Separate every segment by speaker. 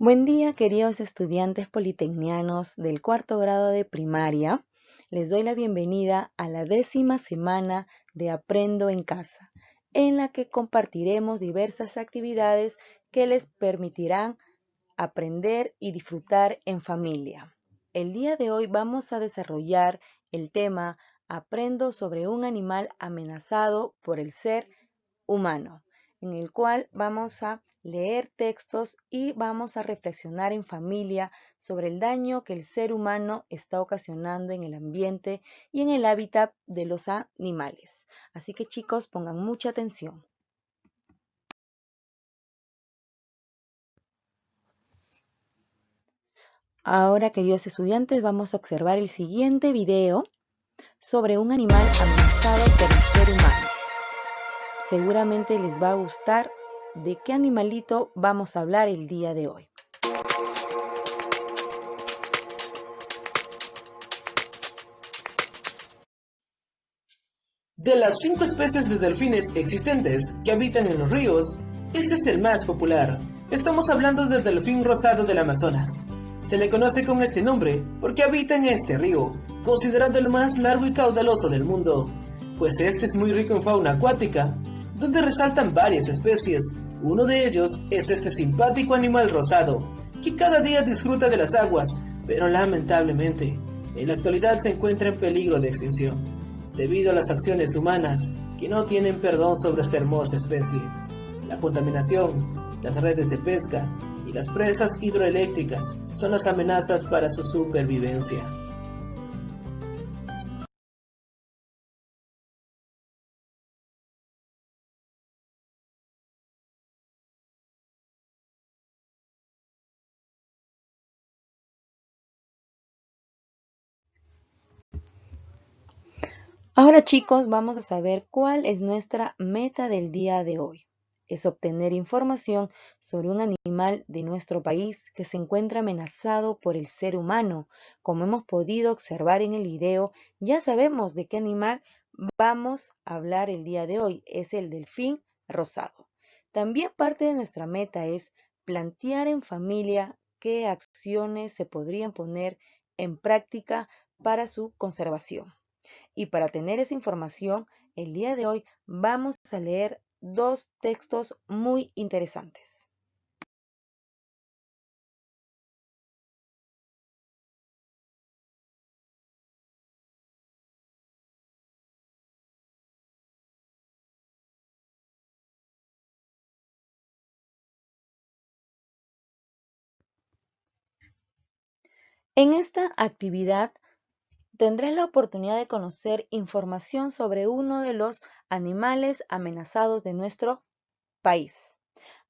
Speaker 1: Buen día, queridos estudiantes politecnianos del cuarto grado de primaria. Les doy la bienvenida a la 10ª semana de Aprendo en Casa, en la que compartiremos diversas actividades que les permitirán aprender y disfrutar en familia. El día de hoy vamos a desarrollar el tema Aprendo sobre un animal amenazado por el ser humano, en el cual vamos a leer textos y vamos a reflexionar en familia sobre el daño que el ser humano está ocasionando en el ambiente y en el hábitat de los animales. Así que chicos, pongan mucha atención. Ahora, queridos estudiantes, vamos a observar el siguiente video sobre un animal amenazado por el ser humano. Seguramente les va a gustar de qué animalito vamos a hablar el día de hoy.
Speaker 2: De las 5 especies de delfines existentes que habitan en los ríos, este es el más popular. Estamos hablando del delfín rosado del Amazonas. Se le conoce con este nombre porque habita en este río, considerado el más largo y caudaloso del mundo, pues este es muy rico en fauna acuática, donde resaltan varias especies. Uno de ellos es este simpático animal rosado, que cada día disfruta de las aguas, pero lamentablemente, en la actualidad se encuentra en peligro de extinción, debido a las acciones humanas que no tienen perdón sobre esta hermosa especie. La contaminación, las redes de pesca y las presas hidroeléctricas son las amenazas para su supervivencia.
Speaker 1: Ahora chicos, vamos a saber cuál es nuestra meta del día de hoy. Es obtener información sobre un animal de nuestro país que se encuentra amenazado por el ser humano. Como hemos podido observar en el video, ya sabemos de qué animal vamos a hablar el día de hoy. Es el delfín rosado. También parte de nuestra meta es plantear en familia qué acciones se podrían poner en práctica para su conservación. Y para tener esa información, el día de hoy vamos a leer dos textos muy interesantes. En esta actividad tendrás la oportunidad de conocer información sobre uno de los animales amenazados de nuestro país.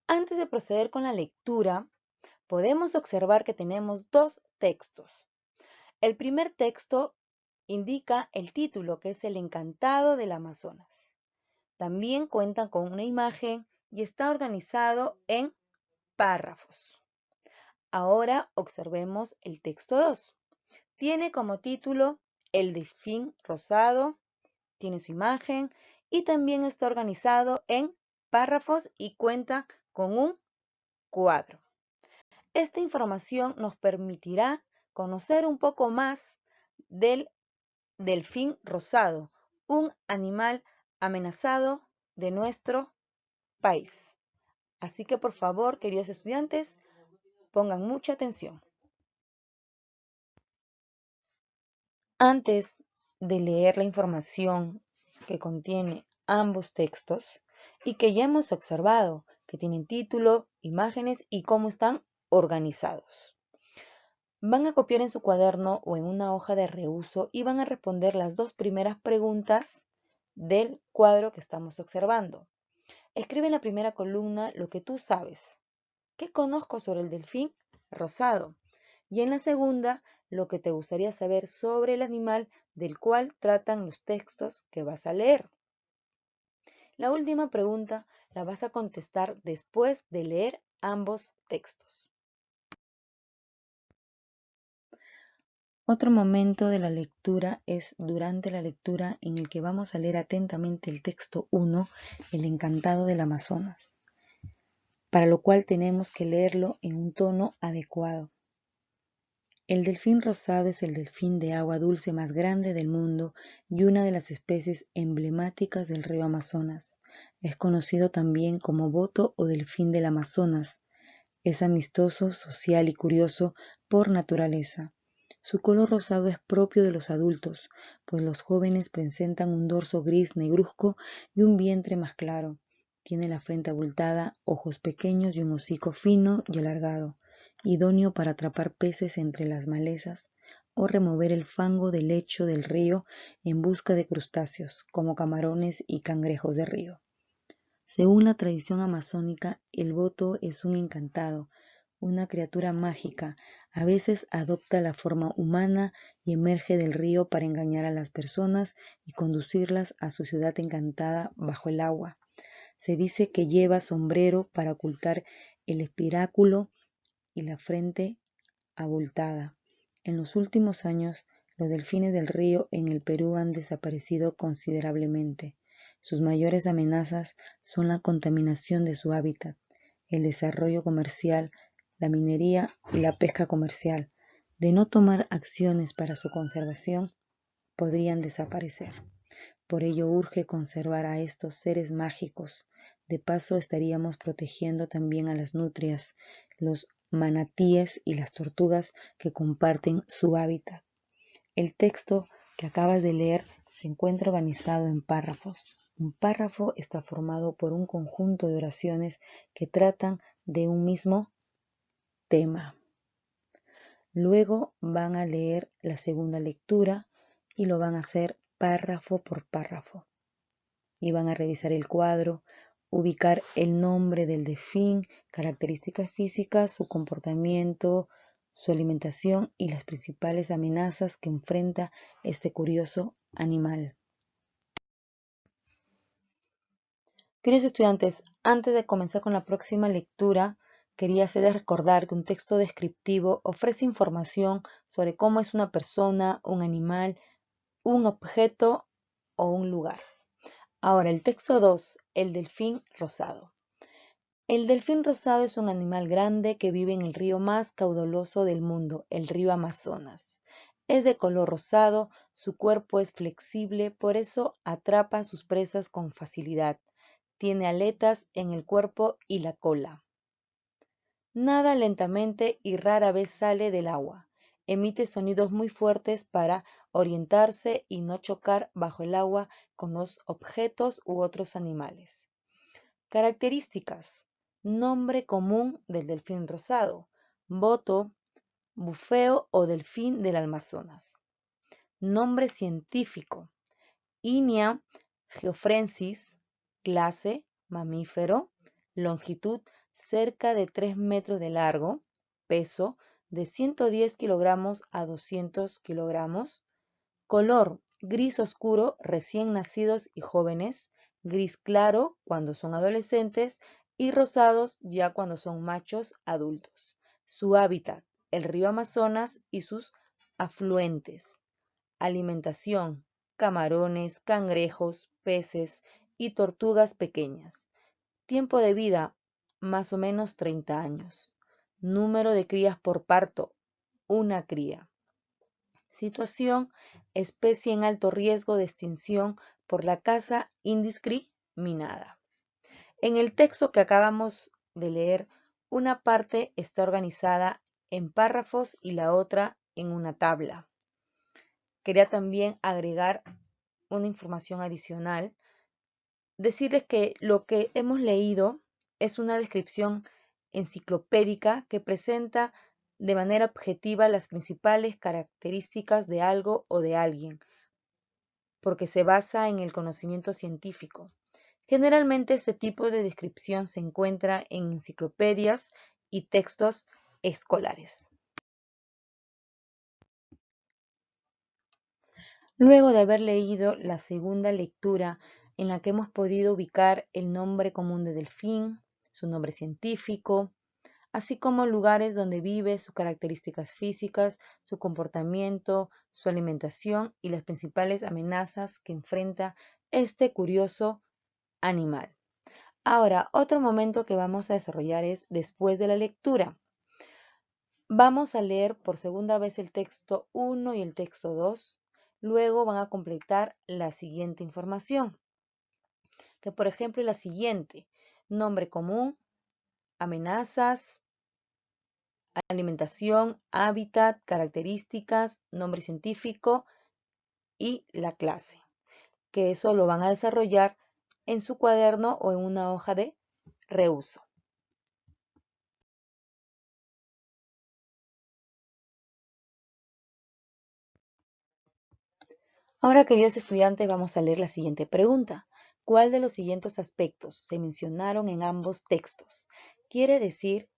Speaker 1: Antes de proceder con la lectura, podemos observar que tenemos dos textos. El primer texto indica el título, que es El Encantado del Amazonas. También cuentan con una imagen y está organizado en párrafos. Ahora observemos el texto 2. Tiene como título El delfín rosado, tiene su imagen y también está organizado en párrafos y cuenta con un cuadro. Esta información nos permitirá conocer un poco más del delfín rosado, un animal amenazado de nuestro país. Así que por favor, queridos estudiantes, pongan mucha atención. Antes de leer la información que contiene ambos textos y que ya hemos observado que tienen título, imágenes y cómo están organizados, van a copiar en su cuaderno o en una hoja de reuso y van a responder las dos primeras preguntas del cuadro que estamos observando. Escribe en la primera columna lo que tú sabes. ¿Qué conozco sobre el delfín rosado? Y en la segunda, lo que te gustaría saber sobre el animal del cual tratan los textos que vas a leer. La última pregunta la vas a contestar después de leer ambos textos. Otro momento de la lectura es durante la lectura, en el que vamos a leer atentamente el texto 1, El Encantado del Amazonas. para lo cual tenemos que leerlo en un tono adecuado. El delfín rosado es el delfín de agua dulce más grande del mundo y una de las especies emblemáticas del río Amazonas. Es conocido también como boto o delfín del Amazonas. Es amistoso, social y curioso por naturaleza. Su color rosado es propio de los adultos, pues los jóvenes presentan un dorso gris negruzco y un vientre más claro. Tiene la frente abultada, ojos pequeños y un hocico fino y alargado, idóneo para atrapar peces entre las malezas o remover el fango del lecho del río en busca de crustáceos, como camarones y cangrejos de río. Según la tradición amazónica, el boto es un encantado, una criatura mágica. A veces adopta la forma humana y emerge del río para engañar a las personas y conducirlas a su ciudad encantada bajo el agua. Se dice que lleva sombrero para ocultar el espiráculo y la frente abultada. En los últimos años, los delfines del río en el Perú han desaparecido considerablemente. Sus mayores amenazas son la contaminación de su hábitat, el desarrollo comercial, la minería y la pesca comercial. De no tomar acciones para su conservación, podrían desaparecer. Por ello urge conservar a estos seres mágicos. De paso estaríamos protegiendo también a las nutrias, los manatíes y las tortugas que comparten su hábitat. El texto que acabas de leer se encuentra organizado en párrafos. Un párrafo está formado por un conjunto de oraciones que tratan de un mismo tema. Luego van a leer la segunda lectura y lo van a hacer párrafo por párrafo. Y van a revisar el cuadro, ubicar el nombre del delfín, características físicas, su comportamiento, su alimentación y las principales amenazas que enfrenta este curioso animal. Queridos estudiantes, antes de comenzar con la próxima lectura, quería hacerles recordar que un texto descriptivo ofrece información sobre cómo es una persona, un animal, un objeto o un lugar. Ahora, el texto 2, el delfín rosado. El delfín rosado es un animal grande que vive en el río más caudaloso del mundo, el río Amazonas. Es de color rosado, su cuerpo es flexible, por eso atrapa a sus presas con facilidad. Tiene aletas en el cuerpo y la cola. Nada lentamente y rara vez sale del agua. Emite sonidos muy fuertes para orientarse y no chocar bajo el agua con los objetos u otros animales. Características. Nombre común del delfín rosado. Boto, bufeo o delfín del Amazonas. Nombre científico. Inia geoffrensis, clase, mamífero, longitud cerca de 3 metros de largo, peso de 110 kilogramos a 200 kilogramos, color gris oscuro recién nacidos y jóvenes, gris claro cuando son adolescentes y rosados ya cuando son machos adultos. Su hábitat, el río Amazonas y sus afluentes. Alimentación, camarones, cangrejos, peces y tortugas pequeñas. Tiempo de vida, más o menos 30 años. Número de crías por parto, una cría. Situación, especie en alto riesgo de extinción por la caza indiscriminada. En el texto que acabamos de leer, una parte está organizada en párrafos y la otra en una tabla. Quería también agregar una información adicional, decirles que lo que hemos leído es una descripción enciclopédica que presenta de manera objetiva las principales características de algo o de alguien, porque se basa en el conocimiento científico. Generalmente este tipo de descripción se encuentra en enciclopedias y textos escolares. Luego de haber leído la segunda lectura en la que hemos podido ubicar el nombre común de delfín, su nombre científico, así como lugares donde vive, sus características físicas, su comportamiento, su alimentación y las principales amenazas que enfrenta este curioso animal. Ahora, otro momento que vamos a desarrollar es después de la lectura. Vamos a leer por segunda vez el texto 1 y el texto 2. Luego van a completar la siguiente información, que por ejemplo es la siguiente: nombre común, amenazas, alimentación, hábitat, características, nombre científico y la clase, que eso lo van a desarrollar en su cuaderno o en una hoja de reuso. Ahora, queridos estudiantes, vamos a leer la siguiente pregunta. ¿Cuál de los siguientes aspectos se mencionaron en ambos textos? Quiere decir,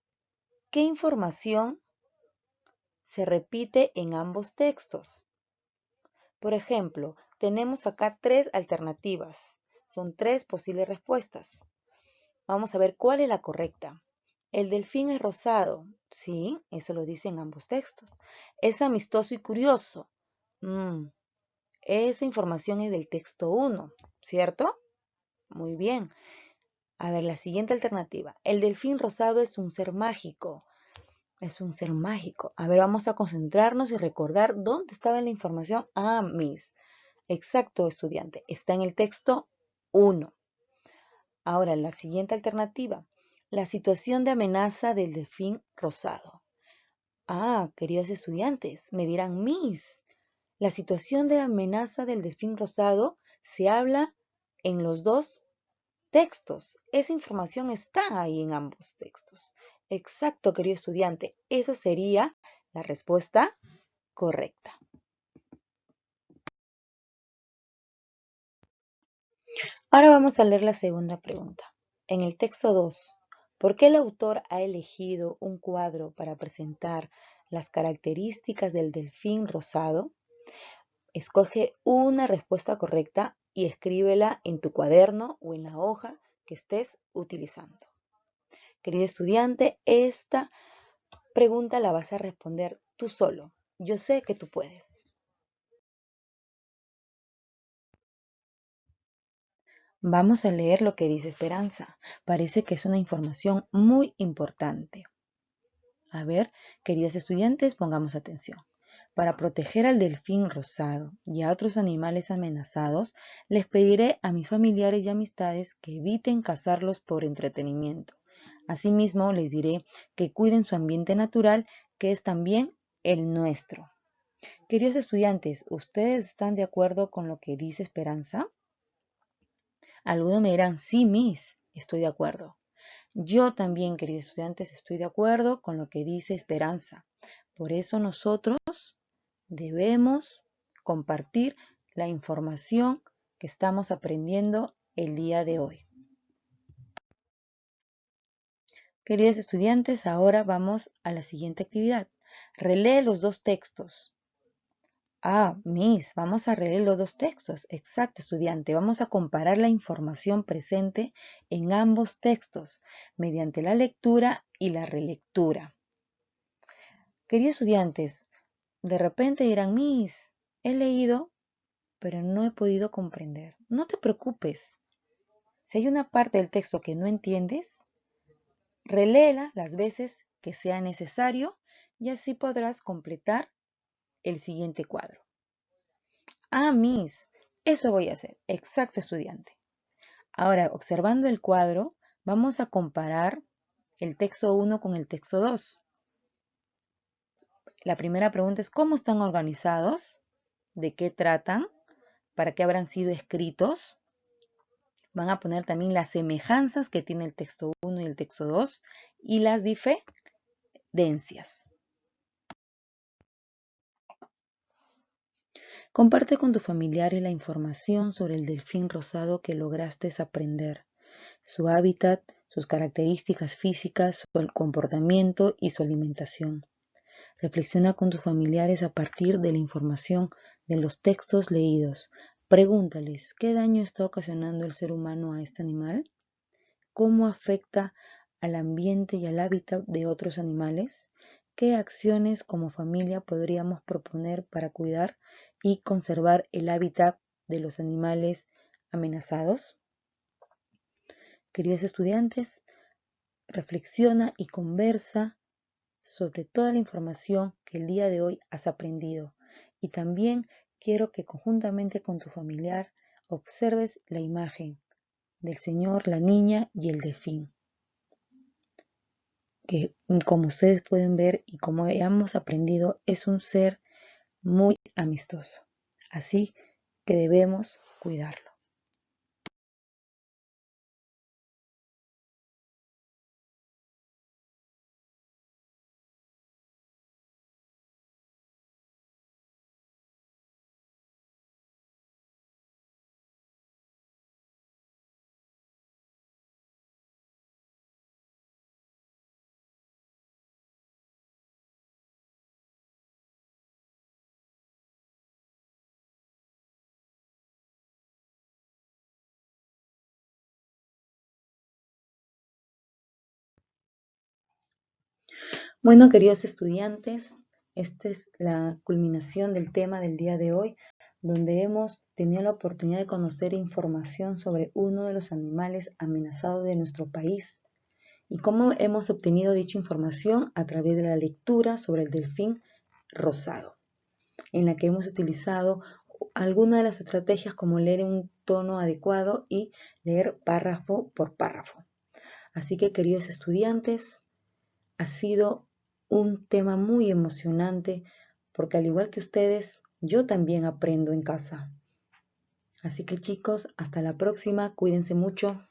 Speaker 1: ¿qué información se repite en ambos textos? Por ejemplo, tenemos acá tres alternativas. Son tres posibles respuestas. Vamos a ver cuál es la correcta. El delfín es rosado. Sí, eso lo dice en ambos textos. Es amistoso y curioso. Esa información es del texto 1, ¿cierto? Muy bien. A ver, la siguiente alternativa. El delfín rosado es un ser mágico. Es un ser mágico. A ver, vamos a concentrarnos y recordar dónde estaba la información. Miss. Exacto, estudiante. Está en el texto 1. Ahora, la siguiente alternativa. La situación de amenaza del delfín rosado. Queridos estudiantes, me dirán, Miss, la situación de amenaza del delfín rosado se habla en los dos textos. Esa información está ahí en ambos textos. Exacto, querido estudiante. Esa sería la respuesta correcta. Ahora vamos a leer la segunda pregunta. En el texto 2, ¿por qué el autor ha elegido un cuadro para presentar las características del delfín rosado? Escoge una respuesta correcta y escríbela en tu cuaderno o en la hoja que estés utilizando. Querido estudiante, esta pregunta la vas a responder tú solo. Yo sé que tú puedes. Vamos a leer lo que dice Esperanza. Parece que es una información muy importante. A ver, queridos estudiantes, pongamos atención. Para proteger al delfín rosado y a otros animales amenazados, les pediré a mis familiares y amistades que eviten cazarlos por entretenimiento. Asimismo, les diré que cuiden su ambiente natural, que es también el nuestro. Queridos estudiantes, ¿ustedes están de acuerdo con lo que dice Esperanza? Algunos me dirán, sí, Miss, estoy de acuerdo. Yo también, queridos estudiantes, estoy de acuerdo con lo que dice Esperanza. Por eso nosotros debemos compartir la información que estamos aprendiendo el día de hoy. Queridos estudiantes, ahora vamos a la siguiente actividad. Relee los dos textos. Miss, vamos a releer los dos textos. Exacto, estudiante. Vamos a comparar la información presente en ambos textos mediante la lectura y la relectura. Queridos estudiantes, de repente dirán, Miss, he leído, pero no he podido comprender. No te preocupes. Si hay una parte del texto que no entiendes, reléela las veces que sea necesario y así podrás completar el siguiente cuadro. Miss, eso voy a hacer. Exacto, estudiante. Ahora, observando el cuadro, vamos a comparar el texto 1 con el texto 2. La primera pregunta es, ¿cómo están organizados? ¿De qué tratan? ¿Para qué habrán sido escritos? Van a poner también las semejanzas que tiene el texto 1 y el texto 2 y las diferencias. Comparte con tus familiares la información sobre el delfín rosado que lograste aprender, su hábitat, sus características físicas, su comportamiento y su alimentación. Reflexiona con tus familiares a partir de la información de los textos leídos. Pregúntales, ¿qué daño está ocasionando el ser humano a este animal? ¿Cómo afecta al ambiente y al hábitat de otros animales? ¿Qué acciones como familia podríamos proponer para cuidar y conservar el hábitat de los animales amenazados? queridos estudiantes, reflexiona y conversa sobre toda la información que el día de hoy has aprendido. Y también quiero que conjuntamente con tu familiar observes la imagen del Señor, la niña y el delfín, que como ustedes pueden ver y como hemos aprendido, es un ser muy amistoso. Así que debemos cuidarlo. Bueno, queridos estudiantes, esta es la culminación del tema del día de hoy, donde hemos tenido la oportunidad de conocer información sobre uno de los animales amenazados de nuestro país y cómo hemos obtenido dicha información a través de la lectura sobre el delfín rosado, en la que hemos utilizado algunas de las estrategias como leer en un tono adecuado y leer párrafo por párrafo. Así que, queridos estudiantes, ha sido un tema muy emocionante porque al igual que ustedes, yo también aprendo en casa. Así que chicos, hasta la próxima, cuídense mucho.